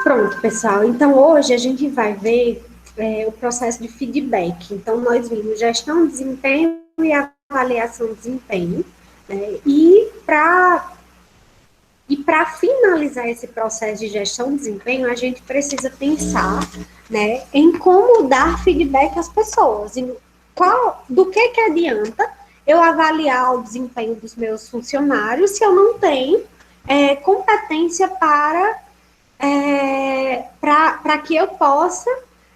Pronto, pessoal. Então, hoje a gente vai ver o processo de feedback. Então, nós vimos gestão de desempenho e avaliação de desempenho, né? E para finalizar esse processo de gestão de desempenho, a gente precisa pensar, né, em como dar feedback às pessoas. E do que adianta eu avaliar o desempenho dos meus funcionários se eu não tenho competência para que eu possa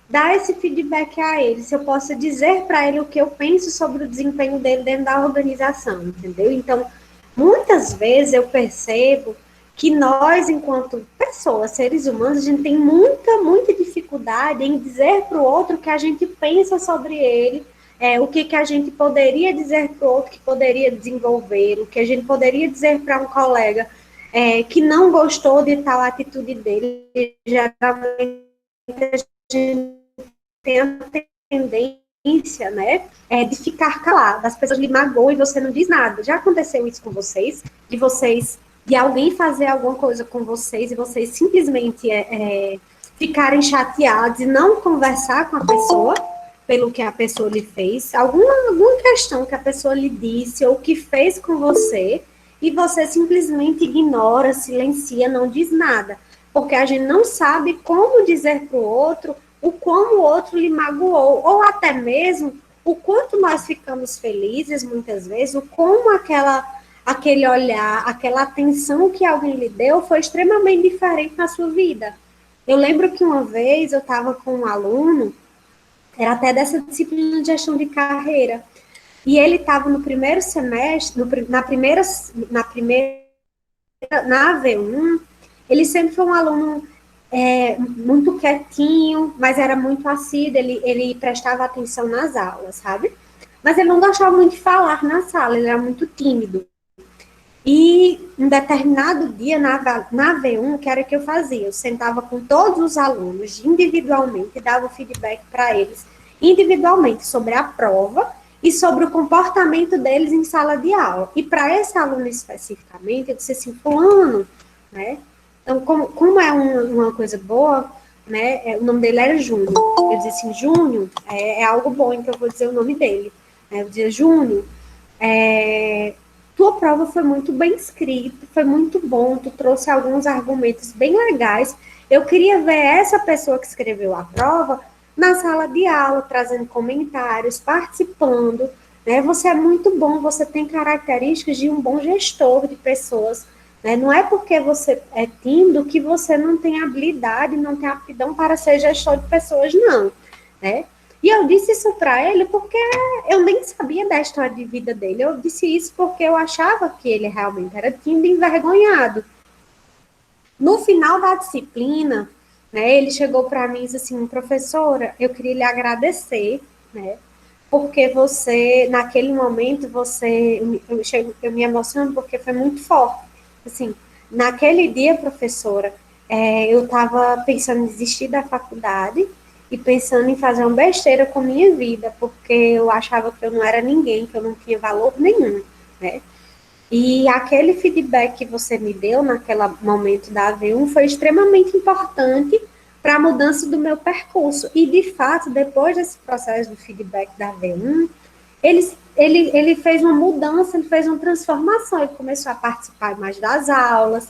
dar esse feedback a ele, se eu possa dizer para ele o que eu penso sobre o desempenho dele dentro da organização, entendeu? Então, muitas vezes eu percebo que nós, enquanto pessoas, seres humanos, a gente tem muita dificuldade em dizer para o outro o que a gente pensa sobre ele, o que a gente poderia dizer para o outro que poderia desenvolver, o que a gente poderia dizer para um colega que não gostou de tal atitude dele. Geralmente a gente tem a tendência, né, de ficar calado. As pessoas lhe magoam e você não diz nada. Já aconteceu isso com vocês? De alguém fazer alguma coisa com vocês e vocês simplesmente ficarem chateados e não conversar com a pessoa pelo que a pessoa lhe fez? Alguma questão que a pessoa lhe disse ou que fez com você e você simplesmente ignora, silencia, não diz nada, porque a gente não sabe como dizer para o outro o como o outro lhe magoou, ou até mesmo o quanto nós ficamos felizes, muitas vezes, o como aquele olhar, aquela atenção que alguém lhe deu foi extremamente diferente na sua vida. Eu lembro que uma vez eu estava com um aluno, era até dessa disciplina de gestão de carreira, e ele estava no primeiro semestre, na AV1, ele sempre foi um aluno muito quietinho, mas era muito assíduo, ele prestava atenção nas aulas, sabe? Mas ele não gostava muito de falar na sala, ele era muito tímido. E um determinado dia, na V1, o que era que eu fazia? Eu sentava com todos os alunos individualmente e dava feedback para eles individualmente sobre a prova e sobre o comportamento deles em sala de aula. E para esse aluno especificamente, eu disse assim, fulano, né? Então, como é uma coisa boa, né? O nome dele era Júnior. Eu disse assim, Júnior, é algo bom, então eu vou dizer o nome dele. Eu dizia, Júnior, tua prova foi muito bem escrita, foi muito bom, tu trouxe alguns argumentos bem legais. Eu queria ver essa pessoa que escreveu a prova na sala de aula, trazendo comentários, participando, né? Você é muito bom, você tem características de um bom gestor de pessoas, né? Não é porque você é tímido que você não tem habilidade, não tem aptidão para ser gestor de pessoas, não, né? E eu disse isso para ele porque eu nem sabia da história de vida dele. Eu disse isso porque eu achava que ele realmente era tímido e envergonhado. No final da disciplina, né, ele chegou para mim e disse assim, professora, eu queria lhe agradecer, né, porque você, naquele momento, eu me emociono porque foi muito forte. Assim, naquele dia, professora, eu estava pensando em desistir da faculdade e pensando em fazer uma besteira com a minha vida, porque eu achava que eu não era ninguém, que eu não tinha valor nenhum, né? E aquele feedback que você me deu naquele momento da AV1 foi extremamente importante para a mudança do meu percurso. E, de fato, depois desse processo do feedback da AV1, ele fez uma mudança, ele fez uma transformação, ele começou a participar mais das aulas,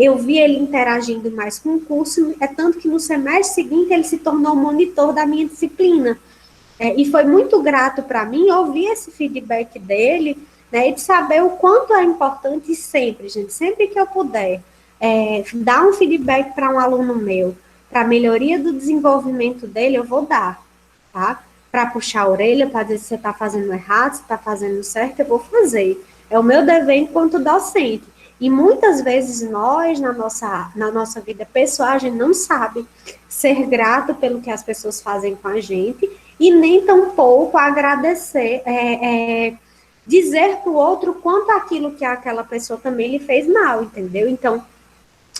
eu vi ele interagindo mais com o curso, tanto que no semestre seguinte ele se tornou monitor da minha disciplina. E foi muito grato para mim ouvir esse feedback dele, né, e de saber o quanto é importante sempre, gente, sempre que eu puder, dar um feedback para um aluno meu, para a melhoria do desenvolvimento dele, eu vou dar, tá? Para puxar a orelha, para dizer se você está fazendo errado, se está fazendo certo, eu vou fazer. É o meu dever enquanto docente. E muitas vezes nós, na nossa vida pessoal, a gente não sabe ser grato pelo que as pessoas fazem com a gente e nem tampouco agradecer, dizer para o outro quanto aquilo que aquela pessoa também lhe fez mal, entendeu? Então,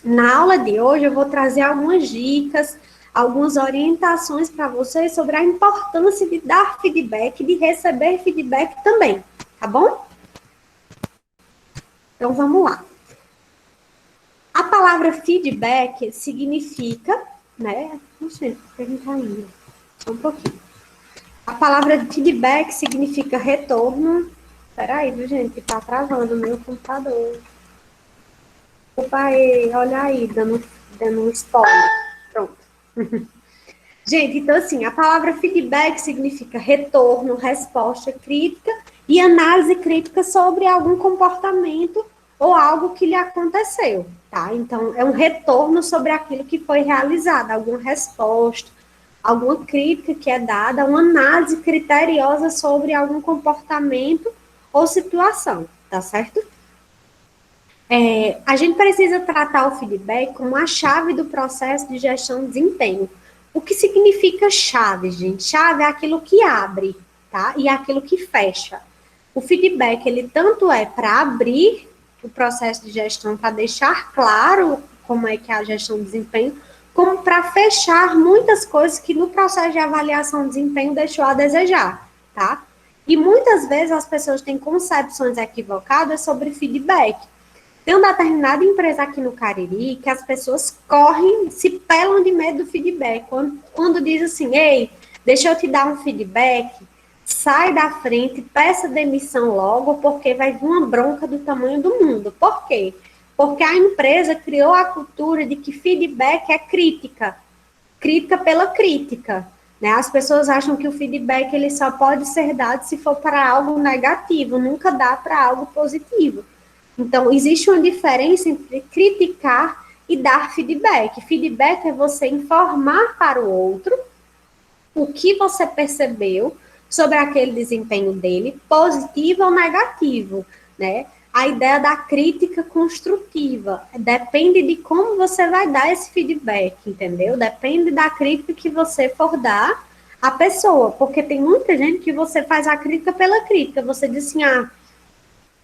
na aula de hoje eu vou trazer algumas dicas, algumas orientações para vocês sobre a importância de dar feedback, de receber feedback também, tá bom? Então, vamos lá. A palavra palavra feedback significa, né? Não sei, perguntar ainda. Só um pouquinho. A palavra feedback significa retorno. Peraí, viu, gente? Tá travando o meu computador. Opa, aí, olha aí, dando um spoiler. Pronto. Gente, então assim, a palavra feedback significa retorno, resposta crítica e análise crítica sobre algum comportamento ou algo que lhe aconteceu, tá? Então, é um retorno sobre aquilo que foi realizado, alguma resposta, alguma crítica que é dada, uma análise criteriosa sobre algum comportamento ou situação, tá certo? A gente precisa tratar o feedback como a chave do processo de gestão de desempenho. O que significa chave, gente? Chave é aquilo que abre, tá? E aquilo que fecha. O feedback, ele tanto é para abrir o processo de gestão, para deixar claro como é que é a gestão de desempenho, como para fechar muitas coisas que no processo de avaliação de desempenho deixou a desejar, tá? E muitas vezes as pessoas têm concepções equivocadas sobre feedback. Tem uma determinada empresa aqui no Cariri que as pessoas correm, se pelam de medo do feedback. Quando diz assim, ei, deixa eu te dar um feedback, sai da frente, peça demissão logo, porque vai vir uma bronca do tamanho do mundo. Por quê? Porque a empresa criou a cultura de que feedback é crítica, crítica pela crítica. Né? As pessoas acham que o feedback ele só pode ser dado se for para algo negativo, nunca dá para algo positivo. Então, existe uma diferença entre criticar e dar feedback. Feedback é você informar para o outro o que você percebeu sobre aquele desempenho dele, positivo ou negativo, né? A ideia da crítica construtiva depende de como você vai dar esse feedback, entendeu? Depende da crítica que você for dar à pessoa, porque tem muita gente que você faz a crítica pela crítica. Você diz assim,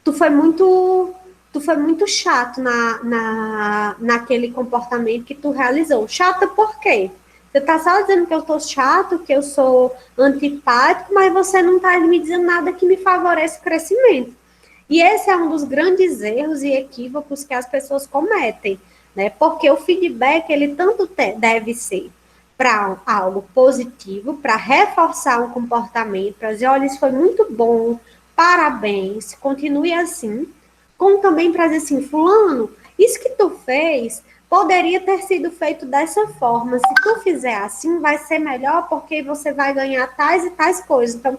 tu foi muito chato naquele comportamento que tu realizou. Chata por quê? Você tá só dizendo que eu tô chato, que eu sou antipático, mas você não tá me dizendo nada que me favoreça o crescimento. E esse é um dos grandes erros e equívocos que as pessoas cometem, né? Porque o feedback, ele tanto deve ser para algo positivo, para reforçar um comportamento, para dizer, olha, isso foi muito bom, parabéns, continue assim, como também para dizer assim, fulano, isso que tu fez poderia ter sido feito dessa forma. Se tu fizer assim, vai ser melhor porque você vai ganhar tais e tais coisas. Então,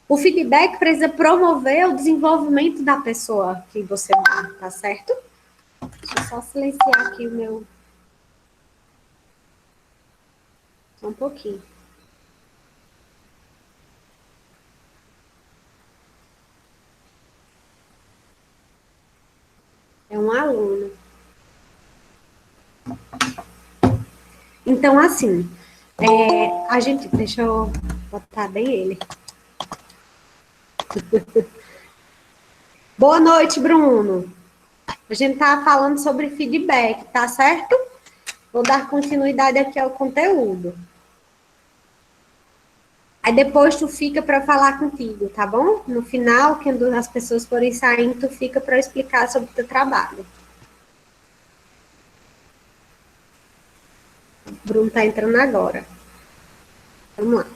o feedback precisa promover o desenvolvimento da pessoa que você dá, tá certo? Deixa eu só silenciar aqui o meu. Só um pouquinho. É um aluno. Então, assim, a gente. Deixa eu botar bem ele. Boa noite, Bruno. A gente tá falando sobre feedback, tá certo? Vou dar continuidade aqui ao conteúdo. Aí depois tu fica para falar contigo, tá bom? No final, quando as pessoas forem saindo, tu fica para explicar sobre o teu trabalho. O Bruno tá entrando agora. Vamos lá.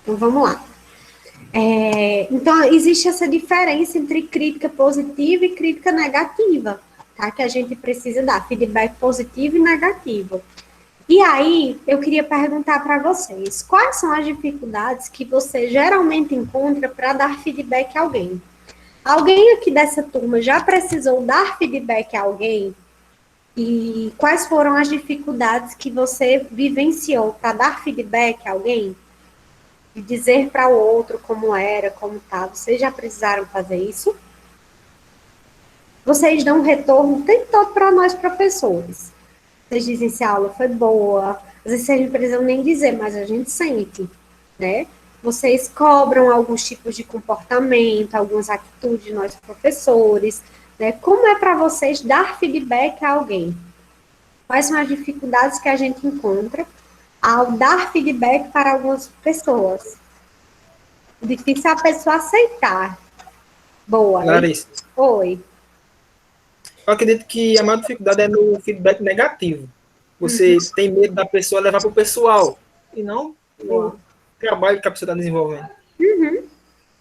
Então, vamos lá. Então, existe essa diferença entre crítica positiva e crítica negativa, tá? Que a gente precisa dar feedback positivo e negativo. E aí, eu queria perguntar para vocês, quais são as dificuldades que você geralmente encontra para dar feedback a alguém? Alguém aqui dessa turma já precisou dar feedback a alguém? E quais foram as dificuldades que você vivenciou para dar feedback a alguém? De dizer para o outro como era, como tá. Vocês já precisaram fazer isso? Vocês dão um retorno o tempo todo para nós, professores. Vocês dizem se a aula foi boa. Às vezes vocês não precisam nem dizer, mas a gente sente, né? Vocês cobram alguns tipos de comportamento, algumas atitudes de nós, professores, né? Como é para vocês dar feedback a alguém? Quais são as dificuldades que a gente encontra ao dar feedback para algumas pessoas? Difícil a pessoa aceitar. Boa. Larissa, Oi. Eu acredito que a maior dificuldade é no feedback negativo. Você tem medo da pessoa levar para o pessoal e não para o Boa. trabalho que a pessoa está desenvolvendo.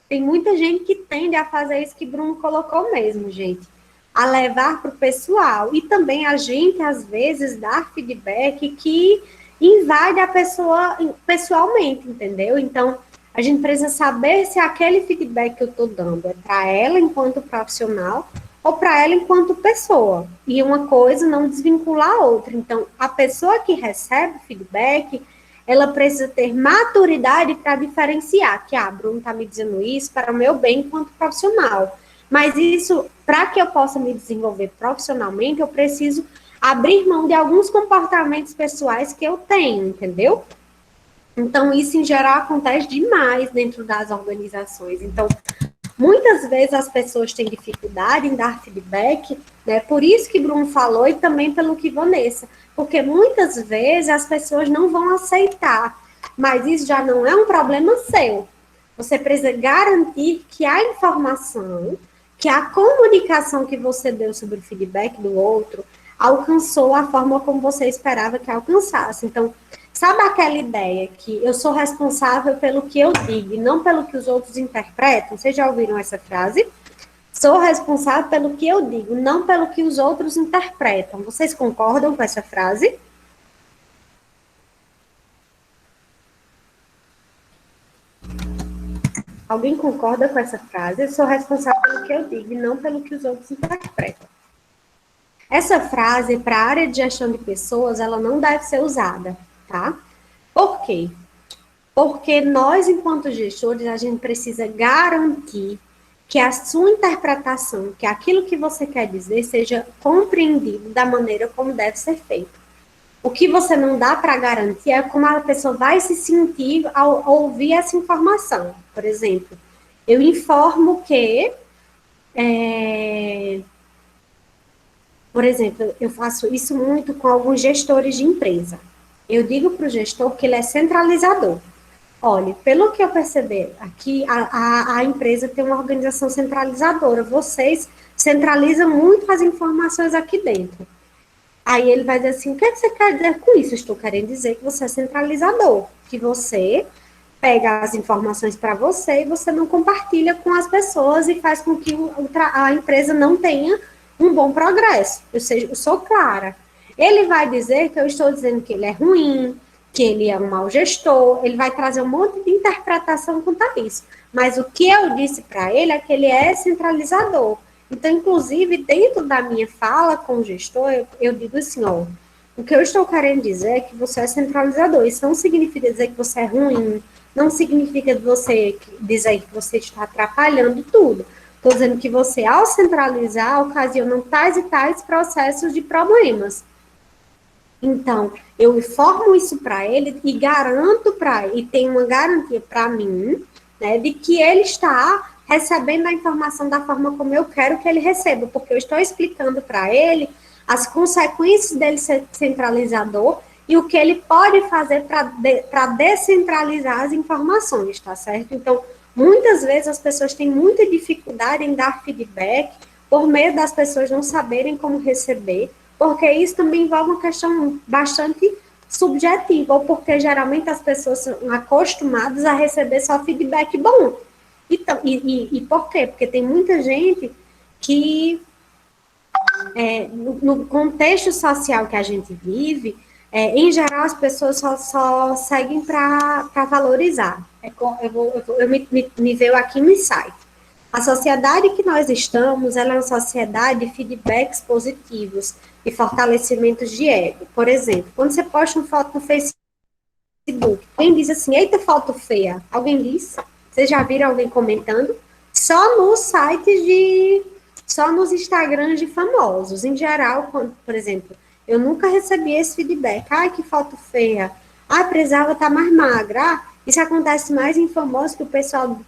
Tem muita gente que tende a fazer isso que Bruno colocou mesmo, gente. A levar para o pessoal. E também a gente, às vezes, dar feedback que invade a pessoa pessoalmente, entendeu? Então, a gente precisa saber se aquele feedback que eu estou dando é para ela enquanto profissional ou para ela enquanto pessoa. E uma coisa não desvincular a outra. Então, a pessoa que recebe feedback, ela precisa ter maturidade para diferenciar que, Bruno está me dizendo isso para o meu bem enquanto profissional. Mas isso, para que eu possa me desenvolver profissionalmente, eu preciso abrir mão de alguns comportamentos pessoais que eu tenho, entendeu? Então, isso em geral acontece demais dentro das organizações. Então, muitas vezes as pessoas têm dificuldade em dar feedback, né? Por isso que Bruno falou e também pelo que Vanessa, porque muitas vezes as pessoas não vão aceitar, mas isso já não é um problema seu. Você precisa garantir que a informação, que a comunicação que você deu sobre o feedback do outro alcançou a forma como você esperava que alcançasse. Então, sabe aquela ideia que eu sou responsável pelo que eu digo e não pelo que os outros interpretam? Vocês já ouviram essa frase? Sou responsável pelo que eu digo, não pelo que os outros interpretam. Vocês concordam com essa frase? Alguém concorda com essa frase? Eu sou responsável pelo que eu digo e não pelo que os outros interpretam. Essa frase, para a área de gestão de pessoas, ela não deve ser usada, tá? Por quê? Porque nós, enquanto gestores, a gente precisa garantir que a sua interpretação, que aquilo que você quer dizer, seja compreendido da maneira como deve ser feito. O que você não dá para garantir é como a pessoa vai se sentir ao ouvir essa informação. Por exemplo, eu informo que, por exemplo, eu faço isso muito com alguns gestores de empresa. Eu digo para o gestor que ele é centralizador. Olha, pelo que eu percebi aqui, a empresa tem uma organização centralizadora. Vocês centralizam muito as informações aqui dentro. Aí ele vai dizer assim, o que você quer dizer com isso? Estou querendo dizer que você é centralizador, que você pega as informações para você e você não compartilha com as pessoas e faz com que a empresa não tenha um bom progresso. Eu sou clara. Ele vai dizer que eu estou dizendo que ele é ruim, que ele é um mau gestor, ele vai trazer um monte de interpretação quanto a isso. Mas o que eu disse para ele é que ele é centralizador. Então, inclusive, dentro da minha fala com o gestor, eu digo assim, ó, o que eu estou querendo dizer é que você é centralizador. Isso não significa dizer que você é ruim, não significa você dizer que você está atrapalhando tudo. Estou dizendo que você, ao centralizar, ocasiona tais e tais processos de problemas. Então, eu informo isso para ele e garanto para ele, e tenho uma garantia para mim, né, de que ele está recebendo a informação da forma como eu quero que ele receba, porque eu estou explicando para ele as consequências dele ser centralizador e o que ele pode fazer para descentralizar as informações, tá certo? Então, muitas vezes as pessoas têm muita dificuldade em dar feedback por medo das pessoas não saberem como receber, porque isso também envolve uma questão bastante subjetiva, ou porque geralmente as pessoas são acostumadas a receber só feedback bom. Então, e por quê? Porque tem muita gente que, no contexto social que a gente vive, em geral as pessoas só seguem para valorizar. Me veio aqui no insight. A sociedade que nós estamos, ela é uma sociedade de feedbacks positivos e fortalecimentos de ego. Por exemplo, quando você posta uma foto no Facebook, alguém diz assim, eita, foto feia. Alguém diz? Vocês já viram alguém comentando? Só nos sites só nos Instagrams de famosos. Em geral, quando, por exemplo, eu nunca recebi esse feedback. Ai, que foto feia. Ai, precisava estar mais magra. Isso acontece mais em famosos que o pessoal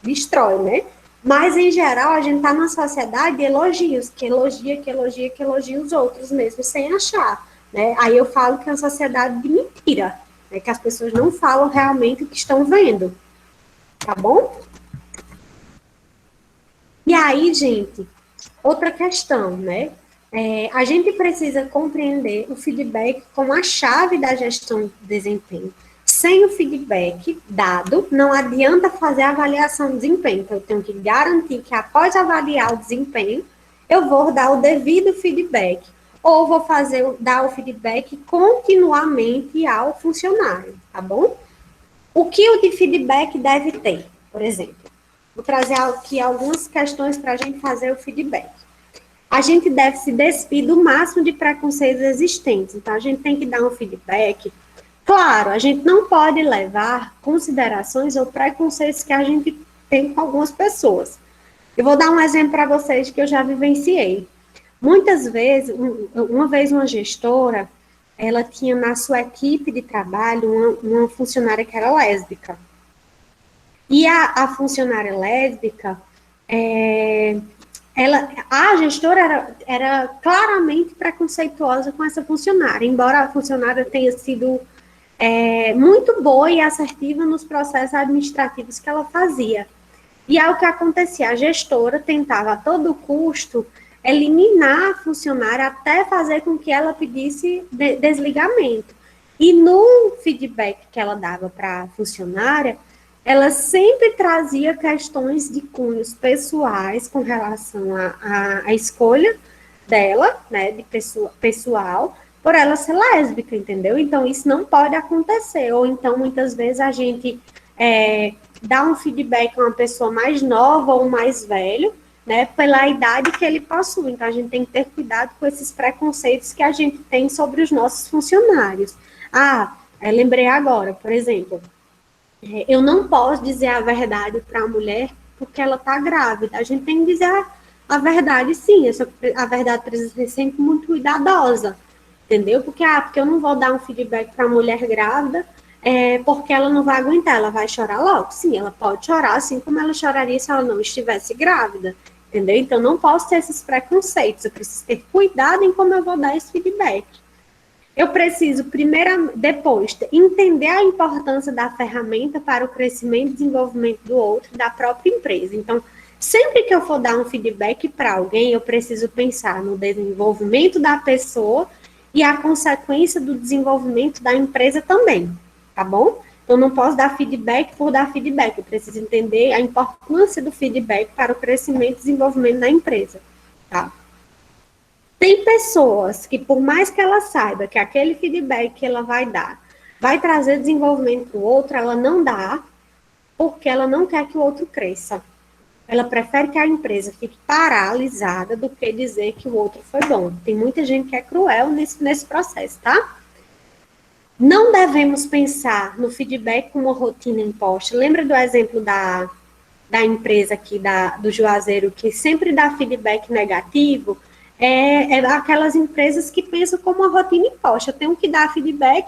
destrói, né? Mas, em geral, a gente está numa sociedade de elogios, que elogia os outros mesmo, sem achar, né? Aí eu falo que é uma sociedade de mentira, né? Que as pessoas não falam realmente o que estão vendo, tá bom? E aí, gente, Outra questão, né? A gente precisa compreender o feedback como a chave da gestão de desempenho. Sem o feedback dado, não adianta fazer a avaliação de desempenho. Então, eu tenho que garantir que após avaliar o desempenho, eu vou dar o devido feedback. Ou vou dar o feedback continuamente ao funcionário, tá bom? O que o de feedback deve ter, por exemplo? Vou trazer aqui algumas questões para a gente fazer o feedback. A gente deve se despir do máximo de preconceitos existentes. Então, a gente tem que dar um feedback. Claro, a gente não pode levar considerações ou preconceitos que a gente tem com algumas pessoas. Eu vou dar um exemplo para vocês que eu já vivenciei. Muitas vezes, uma vez uma gestora, ela tinha na sua equipe de trabalho uma funcionária que era lésbica. E a funcionária lésbica, a gestora era claramente preconceituosa com essa funcionária, embora a funcionária tenha sido muito boa e assertiva nos processos administrativos que ela fazia. E é o que acontecia, a gestora tentava a todo custo eliminar a funcionária até fazer com que ela pedisse desligamento. E no feedback que ela dava para a funcionária, ela sempre trazia questões de cunhos pessoais com relação à escolha dela, né, de pessoal, por ela ser lésbica, entendeu? Então, isso não pode acontecer. Ou então, muitas vezes, a gente dá um feedback a uma pessoa mais nova ou mais velho, né, pela idade que ele possui. Então, a gente tem que ter cuidado com esses preconceitos que a gente tem sobre os nossos funcionários. Lembrei agora, por exemplo, eu não posso dizer a verdade para a mulher porque ela está grávida. A gente tem que dizer a verdade, sim. A verdade precisa ser sempre muito cuidadosa, entendeu? Porque eu não vou dar um feedback para a mulher grávida porque ela não vai aguentar, ela vai chorar logo. Sim, ela pode chorar, assim como ela choraria se ela não estivesse grávida, entendeu? Então, não posso ter esses preconceitos. Eu preciso ter cuidado em como eu vou dar esse feedback. Eu preciso, depois, entender a importância da ferramenta para o crescimento e desenvolvimento do outro, da própria empresa. Então, sempre que eu for dar um feedback para alguém, eu preciso pensar no desenvolvimento da pessoa e a consequência do desenvolvimento da empresa também, tá bom? Então, não posso dar feedback por dar feedback. Eu preciso entender a importância do feedback para o crescimento e desenvolvimento da empresa, tá? Tem pessoas que, por mais que ela saiba que aquele feedback que ela vai dar vai trazer desenvolvimento para o outro, ela não dá, porque ela não quer que o outro cresça. Ela prefere que a empresa fique paralisada do que dizer que o outro foi bom. Tem muita gente que é cruel nesse processo, tá? Não devemos pensar no feedback como uma rotina imposta. Lembra do exemplo da empresa aqui, do Juazeiro, que sempre dá feedback negativo? Aquelas empresas que pensam como uma rotina imposta. Eu tenho que dar feedback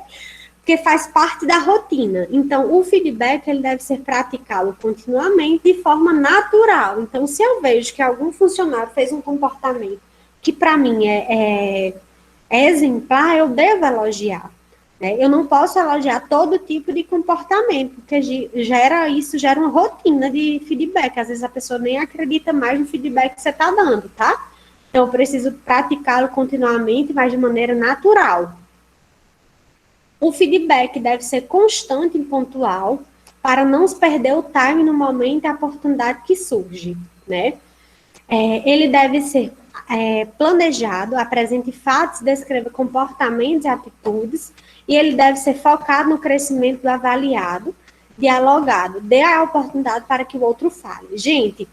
porque faz parte da rotina. Então, o feedback ele deve ser praticado continuamente de forma natural. Então, se eu vejo que algum funcionário fez um comportamento que para mim é exemplar, eu devo elogiar. Né? Eu não posso elogiar todo tipo de comportamento, porque isso gera uma rotina de feedback. Às vezes a pessoa nem acredita mais no feedback que você está dando, tá? Então, eu preciso praticá-lo continuamente, mas de maneira natural. O feedback deve ser constante e pontual, para não se perder o time no momento e a oportunidade que surge, né? Ele deve ser planejado, apresente fatos, descreva comportamentos e atitudes, e ele deve ser focado no crescimento do avaliado, dialogado, dê a oportunidade para que o outro fale. Gente,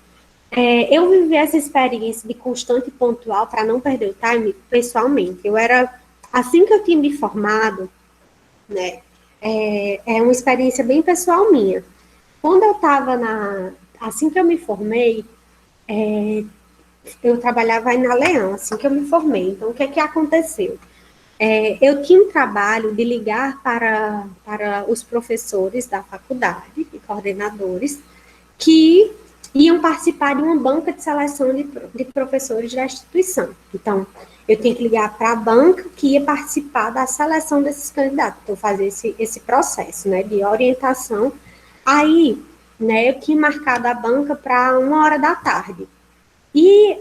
eu vivi essa experiência de constante e pontual para não perder o time pessoalmente. Assim que eu tinha me formado, né, uma experiência bem pessoal minha. Quando eu estava assim que eu me formei, eu trabalhava aí na Leão, assim que eu me formei. Então, o que aconteceu? Eu tinha um trabalho de ligar para os professores da faculdade e coordenadores que iam participar de uma banca de seleção de professores da instituição. Então, eu tinha que ligar para a banca que ia participar da seleção desses candidatos. Então, fazer esse processo, né, de orientação. Aí, né, eu tinha marcado a banca para 1h da tarde. E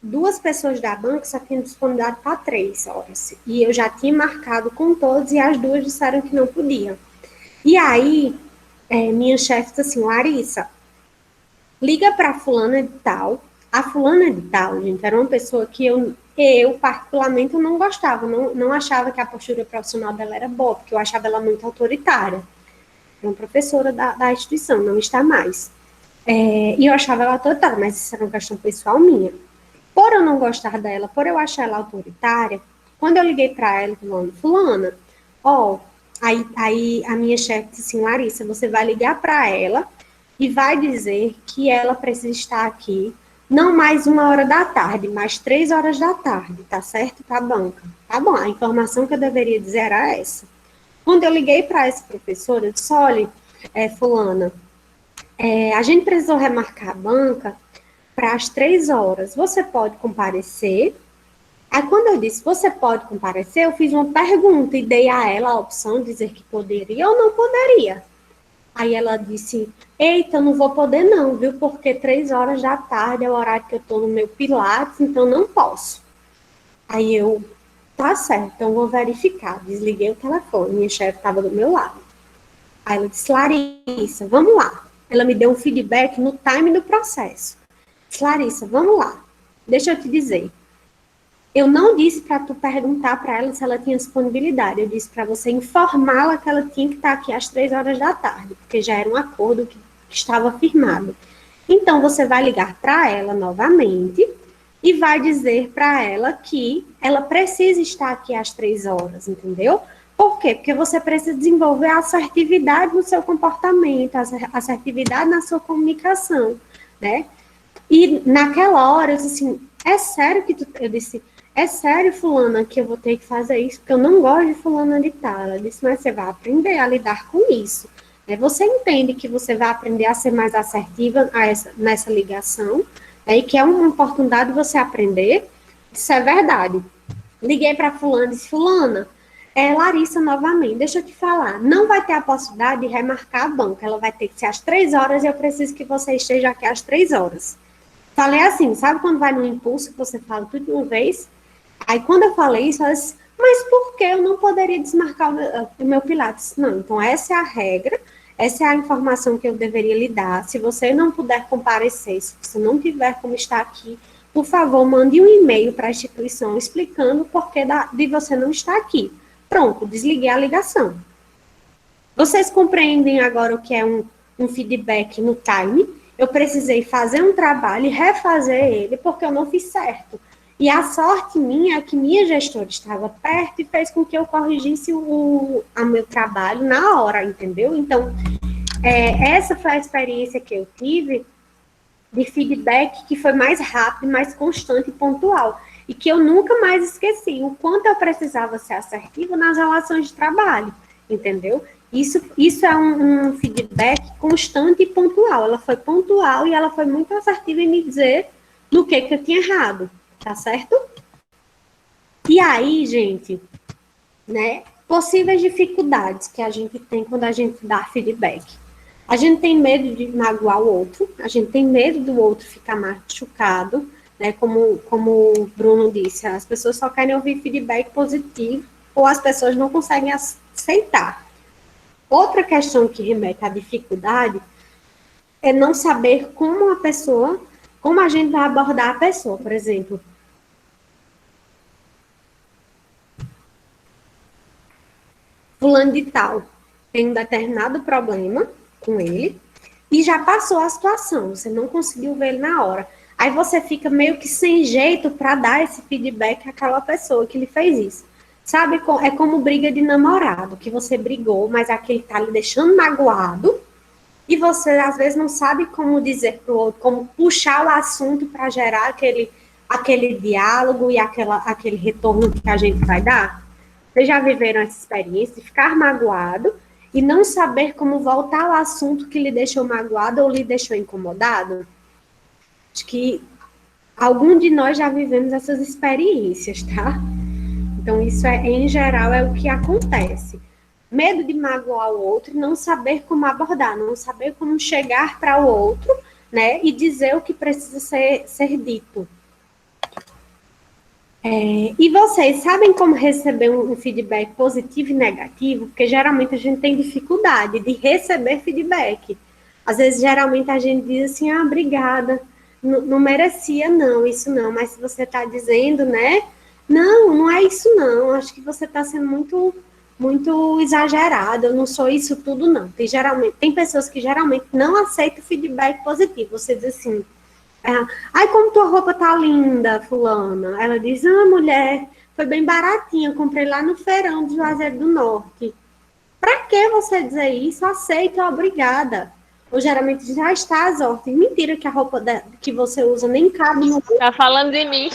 2 pessoas da banca só tinham disponibilidade para 3 horas. E eu já tinha marcado com todos e as 2 disseram que não podiam. E aí, minha chefe disse assim, Larissa, liga para fulana de tal. A fulana de tal, gente, era uma pessoa que eu particularmente, eu não gostava, não achava que a postura profissional dela era boa, porque eu achava ela muito autoritária. É uma professora da instituição, não está mais. E eu achava ela autoritária, mas isso era uma questão pessoal minha. Por eu não gostar dela, por eu achar ela autoritária, quando eu liguei para ela, falando, fulana, ó, aí a minha chefe disse assim, Larissa, você vai ligar para ela e vai dizer que ela precisa estar aqui, não mais 1 hora da tarde, mas 3 horas da tarde, tá certo? Tá bom. Tá bom, a informação que eu deveria dizer era essa. Quando eu liguei para essa professora, eu disse, olha, fulana, a gente precisou remarcar a banca para as 3 horas. Você pode comparecer? Aí, quando eu disse, você pode comparecer, eu fiz uma pergunta e dei a ela a opção de dizer que poderia ou não poderia. Aí ela disse, eita, eu não vou poder não, viu? Porque 3 horas da tarde é o horário que eu estou no meu Pilates, então não posso. Aí eu, tá certo, então vou verificar. Desliguei o telefone, minha chefe estava do meu lado. Aí ela disse, Larissa, vamos lá. Ela me deu um feedback no time do processo. Disse, Larissa, vamos lá. Deixa eu te dizer. Eu não disse para tu perguntar para ela se ela tinha disponibilidade. Eu disse para você informá-la que ela tinha que estar aqui às 3 horas da tarde, porque já era um acordo que estava firmado. Então, você vai ligar para ela novamente e vai dizer para ela que ela precisa estar aqui às 3 horas, entendeu? Por quê? Porque você precisa desenvolver a assertividade no seu comportamento, a assertividade na sua comunicação, né? E naquela hora, eu disse assim, é sério que tu... Eu disse, é sério, fulana, que eu vou ter que fazer isso? Porque eu não gosto de fulana de tal. Ela disse, mas você vai aprender a lidar com isso. Você entende que você vai aprender a ser mais assertiva nessa ligação, e que é uma oportunidade de você aprender. Isso é verdade. Liguei para fulana e disse, fulana, Larissa novamente, deixa eu te falar, não vai ter a possibilidade de remarcar a banca, ela vai ter que ser às 3 horas e eu preciso que você esteja aqui às 3 horas. Falei assim, sabe quando vai no impulso que você fala tudo de uma vez? Aí quando eu falei isso, ela disse, mas por que eu não poderia desmarcar o meu Pilates? Não, então essa é a regra, essa é a informação que eu deveria lhe dar. Se você não puder comparecer, se você não tiver como estar aqui, por favor, mande um e-mail para a instituição explicando o porquê de você não estar aqui. Pronto, desliguei a ligação. Vocês compreendem agora o que é um feedback no time? Eu precisei fazer um trabalho e refazer ele porque eu não fiz certo. E a sorte minha é que minha gestora estava perto e fez com que eu corrigisse o meu trabalho na hora, entendeu? Então, essa foi a experiência que eu tive de feedback que foi mais rápido, mais constante e pontual. E que eu nunca mais esqueci o quanto eu precisava ser assertiva nas relações de trabalho, entendeu? Isso é um feedback constante e pontual. Ela foi pontual e ela foi muito assertiva em me dizer no que eu tinha errado, tá certo? E aí, gente, né, possíveis dificuldades que a gente tem quando a gente dá feedback. A gente tem medo de magoar o outro, a gente tem medo do outro ficar machucado, né, como o Bruno disse, as pessoas só querem ouvir feedback positivo ou as pessoas não conseguem aceitar. Outra questão que remete à dificuldade é não saber como a gente vai abordar a pessoa. Por exemplo, fulano de tal tem um determinado problema com ele e já passou a situação, você não conseguiu ver ele na hora. Aí você fica meio que sem jeito para dar esse feedback àquela pessoa que lhe fez isso. Sabe, é como briga de namorado, que você brigou, mas aquele tá lhe deixando magoado, e você às vezes não sabe como dizer pro outro, como puxar o assunto para gerar aquele diálogo e aquele retorno que a gente vai dar. Vocês já viveram essa experiência de ficar magoado e não saber como voltar ao assunto que lhe deixou magoado ou lhe deixou incomodado? Acho que algum de nós já vivemos essas experiências, tá? Então, isso em geral, é o que acontece. Medo de magoar o outro, não saber como abordar, não saber como chegar para o outro, né? E dizer o que precisa ser dito. E vocês sabem como receber um feedback positivo e negativo? Porque geralmente a gente tem dificuldade de receber feedback. Às vezes, geralmente a gente diz assim, ah, obrigada, não merecia não, isso não, mas se você está dizendo, né? Não, não é isso não, acho que você está sendo muito exagerada, eu não sou isso tudo não. Tem pessoas que geralmente não aceitam feedback positivo, você diz assim, ai, como tua roupa tá linda, fulana. Ela diz, ah, mulher, foi bem baratinha, comprei lá no feirão do Juazeiro do Norte. Pra que você dizer isso? Aceita, obrigada. Ou geralmente já está às ordens. Mentira que a roupa que você usa nem cabe no... Tá falando de mim.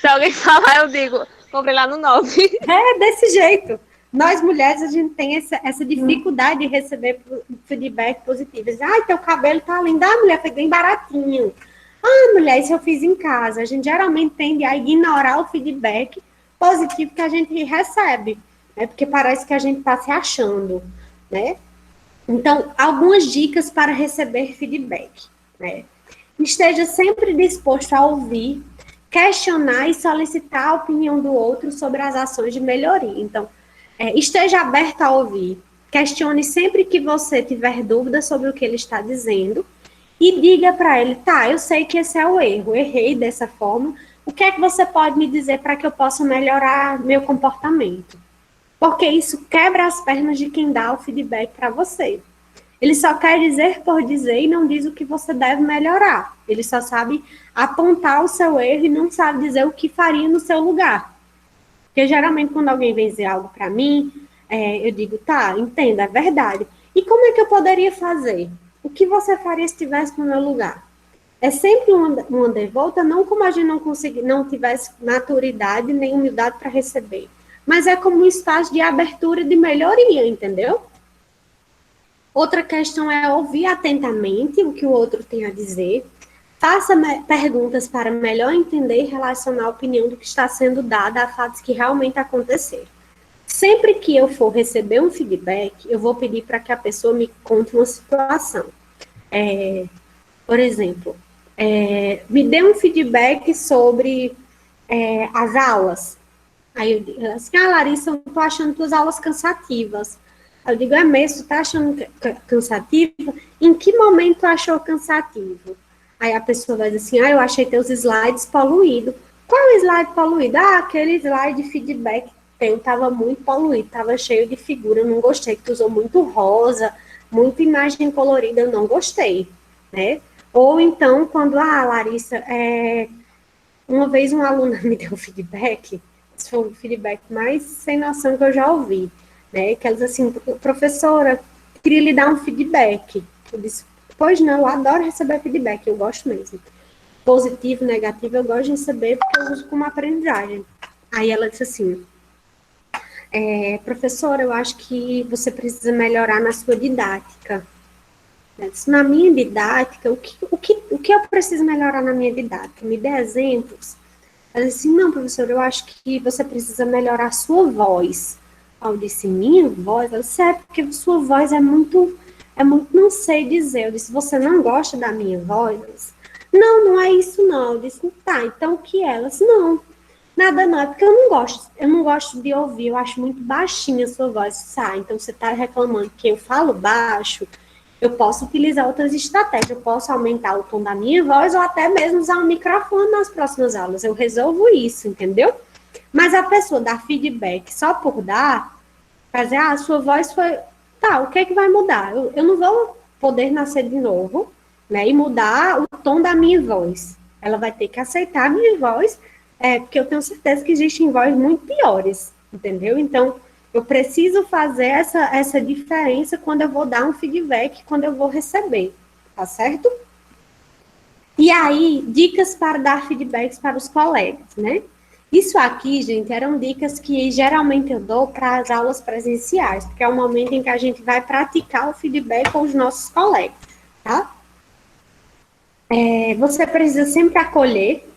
Se alguém falar, eu digo, comprei lá no 9. É desse jeito. Nós mulheres, a gente tem essa dificuldade de receber feedback positivo. Ai, teu cabelo tá lindo. Ah, mulher, foi bem baratinho. Ah, mulher, isso eu fiz em casa. A gente geralmente tende a ignorar o feedback positivo que a gente recebe, né? Porque parece que a gente está se achando, né? Então, algumas dicas para receber feedback, né? Esteja sempre disposto a ouvir, questionar e solicitar a opinião do outro sobre as ações de melhoria. Então, esteja aberto a ouvir, questione sempre que você tiver dúvida sobre o que ele está dizendo e diga para ele, tá, eu sei que esse é o erro, errei dessa forma, o que é que você pode me dizer para que eu possa melhorar meu comportamento? Porque isso quebra as pernas de quem dá o feedback para você. Ele só quer dizer por dizer e não diz o que você deve melhorar. Ele só sabe apontar o seu erro e não sabe dizer o que faria no seu lugar. Porque geralmente quando alguém vem dizer algo para mim, eu digo, tá, entenda, é verdade. E como é que eu poderia fazer? O que você faria se estivesse no meu lugar? É sempre uma devolta, não como a gente não tivesse maturidade nem humildade para receber, mas é como um espaço de abertura de melhoria, entendeu? Outra questão é ouvir atentamente o que o outro tem a dizer, faça perguntas para melhor entender e relacionar a opinião do que está sendo dada a fatos que realmente aconteceram. Sempre que eu for receber um feedback, eu vou pedir para que a pessoa me conte uma situação. Por exemplo, me dê um feedback sobre as aulas. Aí eu digo assim, Larissa, eu estou achando tuas aulas cansativas. Eu digo, é mesmo, tu tá achando cansativo? Em que momento tu achou cansativo? Aí a pessoa vai dizer assim, eu achei teus slides poluídos. Qual slide poluído? Aquele slide de feedback teu estava muito poluído, estava cheio de figura, eu não gostei, que tu usou muito rosa, muita imagem colorida, eu não gostei, né? Ou então, quando, Larissa, uma vez uma aluna me deu feedback, esse foi o feedback mais sem noção que eu já ouvi, né? Que ela disse assim, professora, queria lhe dar um feedback. Eu disse, pois não, eu adoro receber feedback, eu gosto mesmo. Positivo, negativo, eu gosto de receber porque eu uso como aprendizagem. Aí ela disse assim, professora, eu acho que você precisa melhorar na sua didática. Eu disse, na minha didática, o que eu preciso melhorar na minha didática? Me dê exemplos. Ela disse, não, professora, eu acho que você precisa melhorar a sua voz. Eu disse, minha voz? Ela disse, porque sua voz é muito, não sei dizer. Eu disse, você não gosta da minha voz? Ela disse, não é isso não. Eu disse, tá, então o que é? Ela disse, não, nada não, é porque eu não gosto de ouvir, eu acho muito baixinha a sua voz. Então você está reclamando que eu falo baixo, eu posso utilizar outras estratégias, eu posso aumentar o tom da minha voz ou até mesmo usar um microfone nas próximas aulas, eu resolvo isso, entendeu? Mas a pessoa dá feedback só por dar, fazer, a sua voz foi, tá, o que é que vai mudar? Eu não vou poder nascer de novo, né, e mudar o tom da minha voz. Ela vai ter que aceitar a minha voz, porque eu tenho certeza que existem vozes muito piores, entendeu? Então, eu preciso fazer essa diferença quando eu vou dar um feedback, quando eu vou receber, tá certo? E aí, dicas para dar feedbacks para os colegas, né? Isso aqui, gente, eram dicas que geralmente eu dou para as aulas presenciais, porque é o momento em que a gente vai praticar o feedback com os nossos colegas, tá? Você precisa sempre acolher.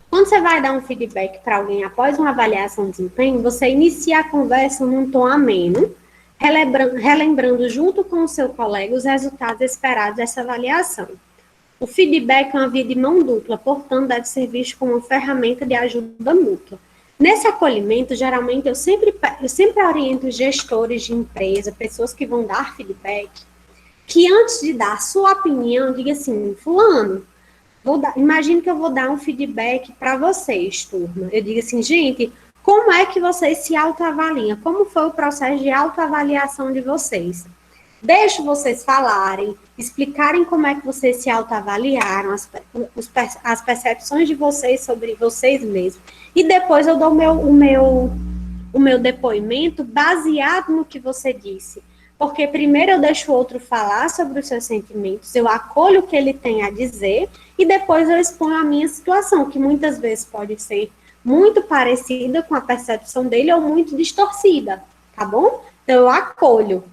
Quando você vai dar um feedback para alguém após uma avaliação de desempenho, você inicia a conversa num tom ameno, relembrando junto com o seu colega os resultados esperados dessa avaliação. O feedback é uma via de mão dupla, portanto, deve ser visto como uma ferramenta de ajuda mútua. Nesse acolhimento, geralmente, eu sempre oriento gestores de empresa, pessoas que vão dar feedback, que antes de dar sua opinião, diga assim, fulano, imagine que eu vou dar um feedback para vocês, turma. Eu digo assim, gente, como é que vocês se autoavaliam? Como foi o processo de autoavaliação de vocês? Deixo vocês falarem, explicarem como é que vocês se autoavaliaram, as percepções de vocês sobre vocês mesmos. E depois eu dou o meu depoimento baseado no que você disse. Porque primeiro eu deixo o outro falar sobre os seus sentimentos, eu acolho o que ele tem a dizer e depois eu exponho a minha situação, que muitas vezes pode ser muito parecida com a percepção dele ou muito distorcida, tá bom? Então eu acolho.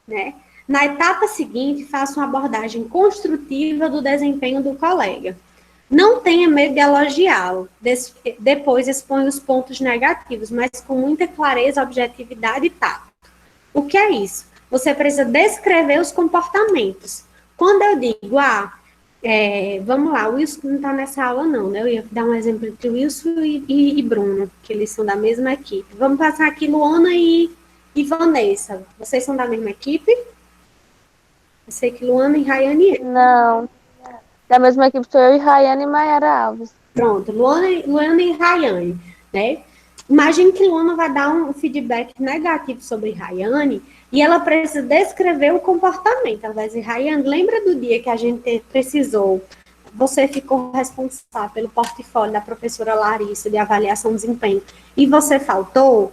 Né? Na etapa seguinte, faço uma abordagem construtiva do desempenho do colega. Não tenha medo de elogiá-lo. Depois expõe os pontos negativos, mas com muita clareza, objetividade e tato. O que é isso? Você precisa descrever os comportamentos. Quando eu digo, vamos lá, o Wilson não está nessa aula não, né? Eu ia dar um exemplo entre Wilson e Bruno, que eles são da mesma equipe. Vamos passar aqui Luana e Vanessa, vocês são da mesma equipe? Eu sei que Luana e Rayane... Não, da mesma equipe sou eu e Rayane e Mayara Alves. Pronto, Luana e Rayane, né? Imagine que Luana vai dar um feedback negativo sobre Rayane e ela precisa descrever o comportamento. Ela vai dizer, Rayane, lembra do dia que a gente precisou, você ficou responsável pelo portfólio da professora Larissa de avaliação de desempenho e você faltou?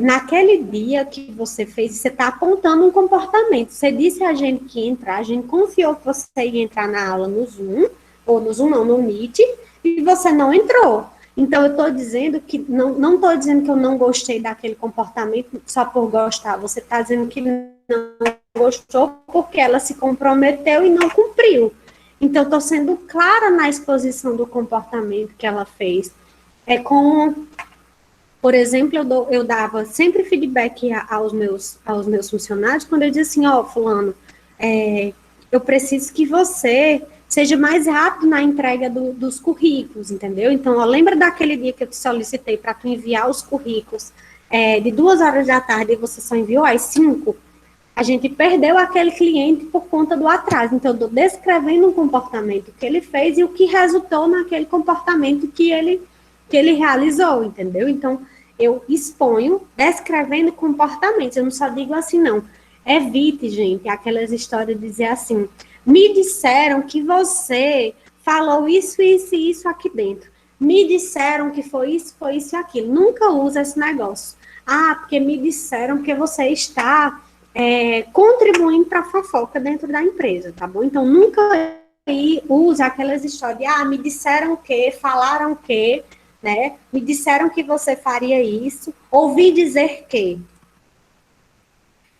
Naquele dia que você fez, você está apontando um comportamento. Você disse a gente que ia entrar, a gente confiou que você ia entrar na aula no Zoom, ou no Zoom não, no Meet, e você não entrou. Então, eu estou dizendo que, não estou dizendo que eu não gostei daquele comportamento só por gostar, você está dizendo que não gostou porque ela se comprometeu e não cumpriu. Então, estou sendo clara na exposição do comportamento que ela fez. Por exemplo, eu dava sempre feedback aos meus funcionários quando eu dizia assim, fulano, eu preciso que você seja mais rápido na entrega dos currículos, entendeu? Então, lembra daquele dia que eu te solicitei para tu enviar os currículos de 2 horas da tarde e você só enviou às 5? A gente perdeu aquele cliente por conta do atraso. Então, eu estou descrevendo um comportamento que ele fez e o que resultou naquele comportamento que ele realizou, entendeu? Então, eu exponho descrevendo comportamentos. Eu não só digo assim, não. Evite, gente, aquelas histórias de dizer assim, me disseram que você falou isso, isso e isso aqui dentro. Me disseram que foi isso e aquilo. Nunca usa esse negócio. Porque me disseram que você está contribuindo para a fofoca dentro da empresa, tá bom? Então, nunca usa aquelas histórias de, me disseram o quê, falaram o quê, né? Me disseram que você faria isso, ouvi dizer que.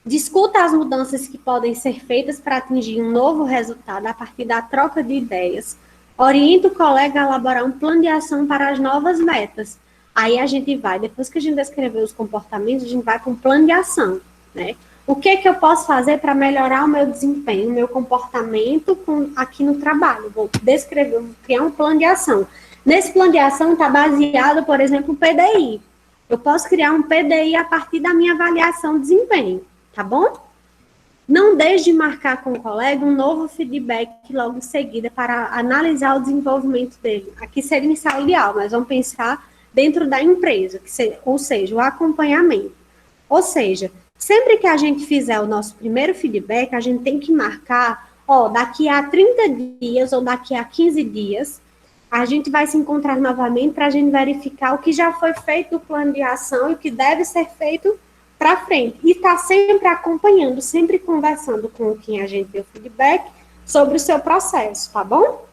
Discuta as mudanças que podem ser feitas para atingir um novo resultado a partir da troca de ideias. Orienta o colega a elaborar um plano de ação para as novas metas. Aí a gente vai, depois que a gente descrever os comportamentos, a gente vai com um plano de ação, né? O que eu posso fazer para melhorar o meu desempenho, o meu comportamento aqui no trabalho? Vou descrever, vou criar um plano de ação. Nesse plano de ação está baseado, por exemplo, no PDI. Eu posso criar um PDI a partir da minha avaliação de desempenho, tá bom? Não deixe de marcar com o colega um novo feedback logo em seguida para analisar o desenvolvimento dele. Aqui seria em sala de aula, mas vamos pensar dentro da empresa, ou seja, o acompanhamento. Ou seja, sempre que a gente fizer o nosso primeiro feedback, a gente tem que marcar, daqui a 30 dias ou daqui a 15 dias, a gente vai se encontrar novamente para a gente verificar o que já foi feito do plano de ação e o que deve ser feito para frente. E está sempre acompanhando, sempre conversando com quem a gente deu feedback sobre o seu processo, tá bom?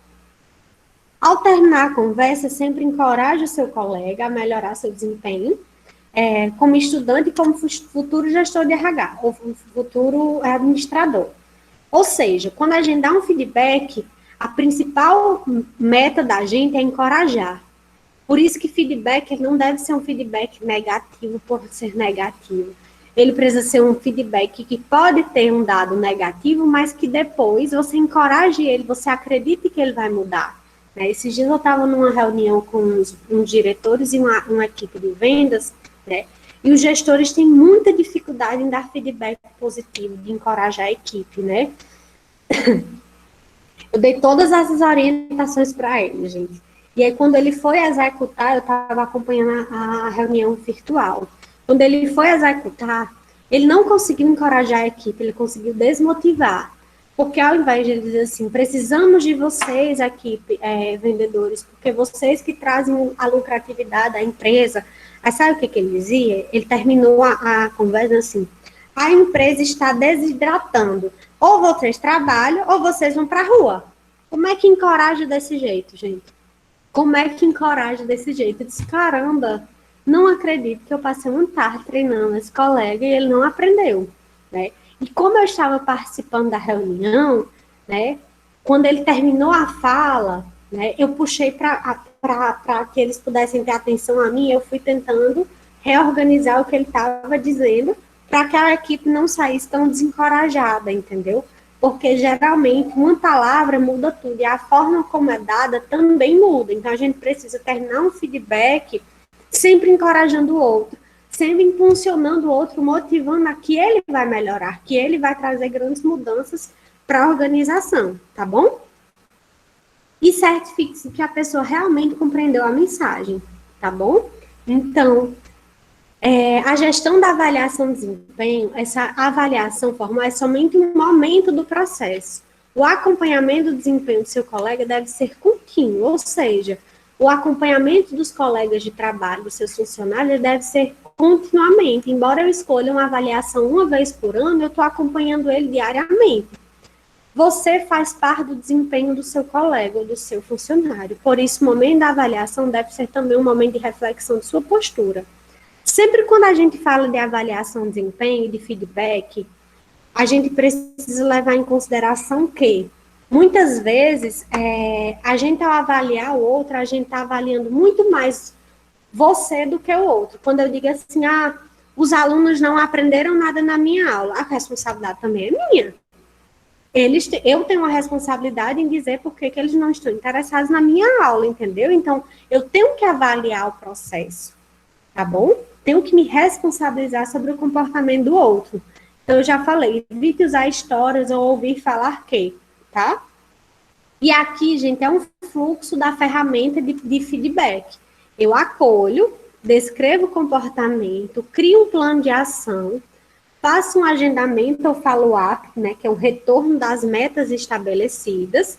Ao terminar a conversa, sempre encoraje o seu colega a melhorar seu desempenho, como estudante e como futuro gestor de RH, ou futuro administrador. Ou seja, quando a gente dá um feedback, a principal meta da gente é encorajar. Por isso que feedback não deve ser um feedback negativo por ser negativo. ele precisa ser um feedback que pode ter um dado negativo, mas que depois você encoraje ele, você acredite que ele vai mudar. Né? Esses dias eu estava numa reunião com uns diretores e uma equipe de vendas, né? E os gestores têm muita dificuldade em dar feedback positivo, de encorajar a equipe, né? Eu dei todas essas orientações para ele, gente. E aí, quando ele foi executar, eu estava acompanhando a reunião virtual. Quando ele foi executar, ele não conseguiu encorajar a equipe, ele conseguiu desmotivar. Porque ao invés de ele dizer assim, precisamos de vocês, equipe, vendedores, porque vocês que trazem a lucratividade da empresa. Aí sabe o que ele dizia? Ele terminou a conversa assim, a empresa está desidratando. Ou vocês trabalham, ou vocês vão para a rua. Como é que encoraja desse jeito, gente? Como é que encoraja desse jeito? Eu disse, caramba, não acredito que eu passei uma tarde treinando esse colega e ele não aprendeu, né? E como eu estava participando da reunião, né, quando ele terminou a fala, né, eu puxei para que eles pudessem ter atenção a mim, eu fui tentando reorganizar o que ele estava dizendo para que a equipe não saísse tão desencorajada, entendeu? Porque geralmente uma palavra muda tudo e a forma como é dada também muda. Então a gente precisa terminar um feedback sempre encorajando o outro, sempre impulsionando o outro, motivando a que ele vai melhorar, que ele vai trazer grandes mudanças para a organização, tá bom? E certifique-se que a pessoa realmente compreendeu a mensagem, tá bom? Então, a gestão da avaliação de desempenho, essa avaliação formal é somente um momento do processo. O acompanhamento do desempenho do seu colega deve ser contínuo, ou seja, o acompanhamento dos colegas de trabalho, dos seus funcionários, deve ser continuamente. Embora eu escolha uma avaliação uma vez por ano, eu estou acompanhando ele diariamente. Você faz parte do desempenho do seu colega ou do seu funcionário. Por isso, o momento da avaliação deve ser também um momento de reflexão de sua postura. Sempre quando a gente fala de avaliação de desempenho e de feedback, a gente precisa levar em consideração que, muitas vezes, a gente, ao avaliar o outro, a gente está avaliando muito mais você do que o outro. Quando eu digo assim, os alunos não aprenderam nada na minha aula, a responsabilidade também é minha. Eu tenho uma responsabilidade em dizer por que eles não estão interessados na minha aula, entendeu? Então, eu tenho que avaliar o processo, tá bom? Tenho que me responsabilizar sobre o comportamento do outro. Então, eu já falei, evite usar histórias ou ouvir falar que, tá? E aqui, gente, é um fluxo da ferramenta de feedback. Eu acolho, descrevo o comportamento, crio um plano de ação, faço um agendamento ou follow-up, né, que é o retorno das metas estabelecidas,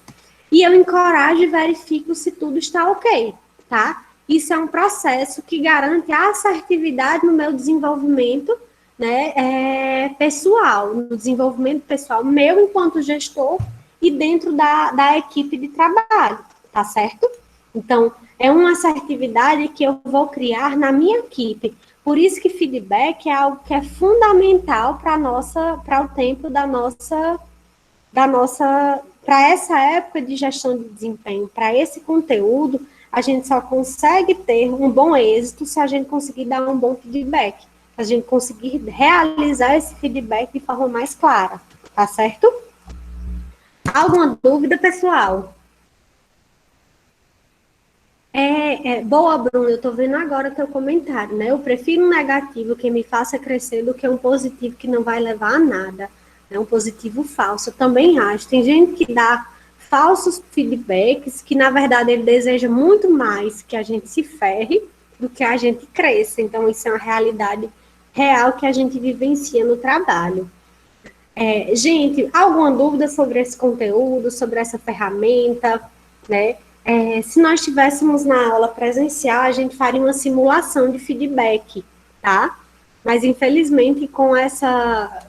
e eu encorajo e verifico se tudo está ok, tá? Isso é um processo que garante a assertividade no meu desenvolvimento, né, pessoal, no desenvolvimento pessoal meu enquanto gestor e dentro da equipe de trabalho, tá certo? Então, é uma assertividade que eu vou criar na minha equipe. Por isso que feedback é algo que é fundamental para o tempo para essa época de gestão de desempenho, para esse conteúdo, a gente só consegue ter um bom êxito se a gente conseguir dar um bom feedback, se a gente conseguir realizar esse feedback de forma mais clara, tá certo? Alguma dúvida, pessoal? Boa, Bruno, eu tô vendo agora teu comentário, né? Eu prefiro um negativo que me faça crescer do que um positivo que não vai levar a nada. É um positivo falso, eu também acho. Tem gente que dá falsos feedbacks, que na verdade ele deseja muito mais que a gente se ferre do que a gente cresça. Então, isso é uma realidade real que a gente vivencia no trabalho. Gente, alguma dúvida sobre esse conteúdo, sobre essa ferramenta, né? Se nós estivéssemos na aula presencial, a gente faria uma simulação de feedback, tá? Mas, infelizmente, com essa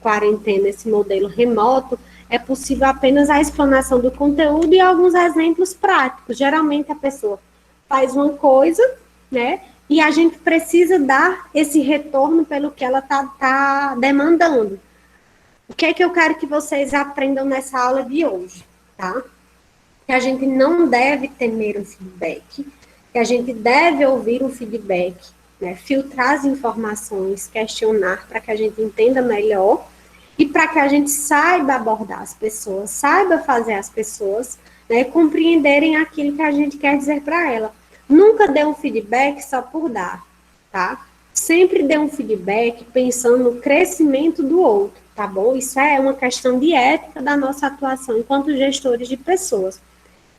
quarentena, esse modelo remoto, é possível apenas a explanação do conteúdo e alguns exemplos práticos. Geralmente, a pessoa faz uma coisa, né? E a gente precisa dar esse retorno pelo que ela tá demandando. O que é que eu quero que vocês aprendam nessa aula de hoje, tá? Que a gente não deve temer o feedback, que a gente deve ouvir o feedback, né? Filtrar as informações, questionar para que a gente entenda melhor e para que a gente saiba abordar as pessoas, saiba fazer as pessoas, né, compreenderem aquilo que a gente quer dizer para ela. Nunca dê um feedback só por dar, tá? Sempre dê um feedback pensando no crescimento do outro, tá bom? Isso é uma questão de ética da nossa atuação enquanto gestores de pessoas.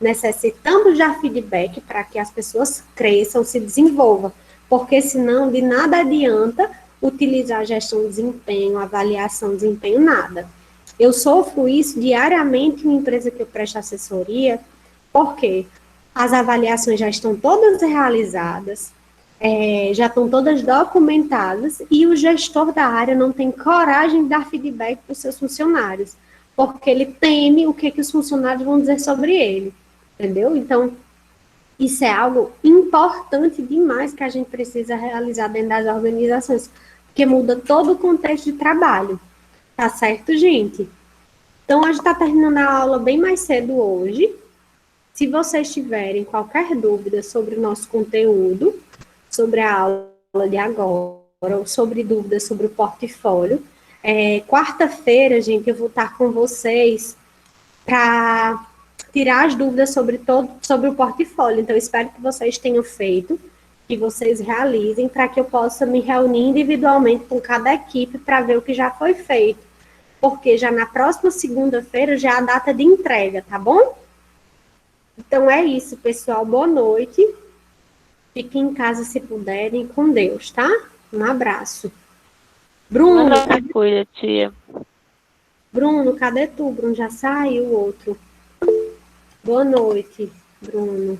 Necessitamos dar feedback para que as pessoas cresçam, se desenvolvam, porque senão de nada adianta utilizar gestão de desempenho, avaliação de desempenho, nada. Eu sofro isso diariamente em empresa que eu presto assessoria, porque as avaliações já estão todas realizadas, já estão todas documentadas e o gestor da área não tem coragem de dar feedback para os seus funcionários, porque ele teme o que os funcionários vão dizer sobre ele, entendeu? Então, isso é algo importante demais que a gente precisa realizar dentro das organizações, porque muda todo o contexto de trabalho, tá certo, gente? Então, a gente está terminando a aula bem mais cedo hoje. Se vocês tiverem qualquer dúvida sobre o nosso conteúdo, sobre a aula de agora, ou sobre dúvidas sobre o portfólio, quarta-feira, gente, eu vou estar com vocês para tirar as dúvidas sobre o portfólio. Então, espero que vocês tenham feito, que vocês realizem, para que eu possa me reunir individualmente com cada equipe para ver o que já foi feito. Porque já na próxima segunda-feira já é a data de entrega, tá bom? Então é isso, pessoal. Boa noite. Fiquem em casa se puderem, com Deus, tá? Um abraço. Bruno, Cuida, tia. Bruno, cadê tu? Bruno já saiu o outro. Boa noite, Bruno.